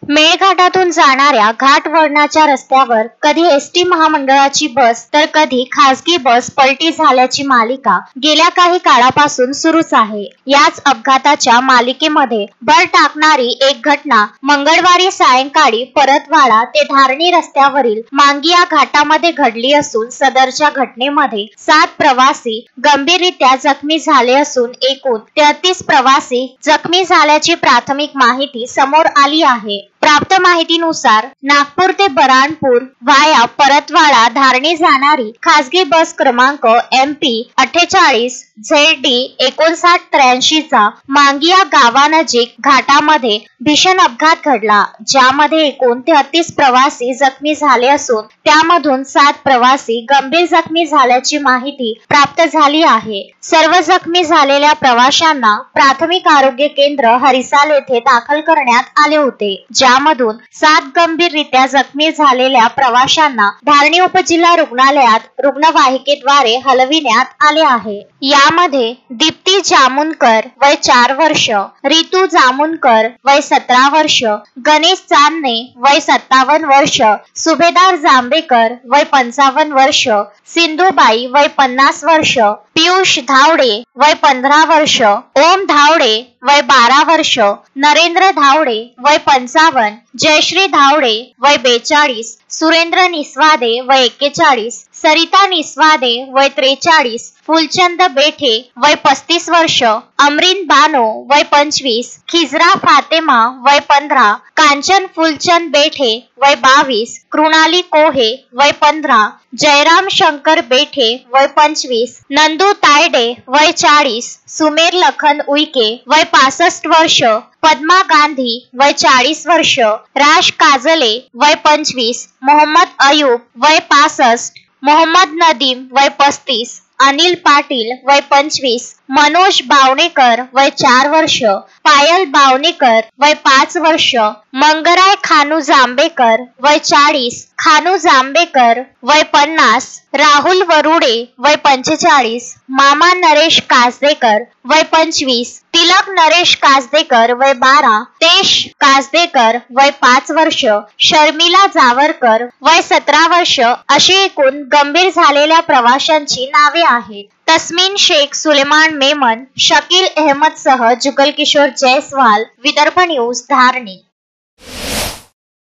मेळघाटातून जाणाऱ्या घाट वळणाच्या रस्त्यावर कधी एसटी महामंडळाची बस तर कधी खासगी बस पलटी झाल्याची मालिका गेल्या काही काळापासून सुरूच आहे। याच अपघाताच्या मालिकेमध्ये भर टाकणारी एक घटना मंगळवारी सायंकाळी परतवाडा ते धारणी रस्त्यावरील मांगिया घाटामध्ये घडली असून सदरच्या घटनेमध्ये 7 प्रवासी गंभीररित्या जखमी झाले असून एकूण 33 प्रवासी जखमी झाल्याची प्राथमिक माहिती समोर आली आहे। प्राप्त माहितीनुसार नागपूर ते बराणपूर व्हाया परतवाडा धारणी जाणारी खासगी बस क्रमांक MP 48 ZD 5983 चा मांगिया गावानजीक घाटामध्ये भीषण अपघात घडला, ज्यामध्ये एकूण 33 प्रवासी जखमी झाले असून त्यामधून 7 प्रवासी गंभीर जखमी झाल्याची माहिती प्राप्त झाली आहे। सर्व जखमी झालेल्या प्रवाशांना प्राथमिक आरोग्य केंद्र हरिसाल येथे दाखल करण्यात आले होते, ज्यामधून 7 गंभीररित्या जखमी झालेल्या प्रवाशांना धारणी उपजिल्हा रुग्णालयात रुग्णवाहिकेद्वारे हलविण्यात आले आहे। यामध्ये दीप्ती जामुनकर वय 4 वर्ष, रितू जामुनकर वय 17 वर्ष, गणेश चांदणे वय 57 वर्ष, सुभेदार जांभेकर वय 55 वर्ष, सिंधुबाई वय 50 वर्ष, पियुष धावडे वय 15 वर्ष, ओम धावडे वय 12 वर्ष, नरेंद्र धावडे वय 55, जयश्री धावडे वय 42, सुरेंद्र निस्वादे वय 41, सरिता निस्वादे वय 43, फुलचंद बेठे वय 35 वर्ष, अमरीन बानो वय 25, खिजरा फातेमा वय 15, कांचन फुलचंद बेठे वय 22, कृणाली कोहे वय 15, जयराम शंकर बेठे वय 25, नंदू तायडे वय 40, सुमेर लखन उईके वय 65 वर्ष, पद्मा गांधी वय 40 वर्ष, राश काजले वय 25, मोहम्मद अयूब वय 65, मोहम्मद नदीम वय 35, अनिल पाटील वय 25, मनोज बावणेकर वय 4 वर्ष, पायल बावणेकर वय 5 वर्ष, मंगराय खानू जांभेकर वय 40, खानू जांभेकर वय 50, राहुल वरुडे वय 45, मामा नरेश कासदेकर वय 25, तिलक नरेश कासदेकर वय 12, तेश कासदेकर वय 5 वर्ष, शर्मिला जावरकर वय 17 वर्ष अशी एकूण गंभीर झालेल्या प्रवाशांची नावे आहेत। तस्मीन शेख सुलेमान मेमन, शकील अहमद सह जुगल किशोर जयस्वाल, विदर्भ न्यूज, धारणी।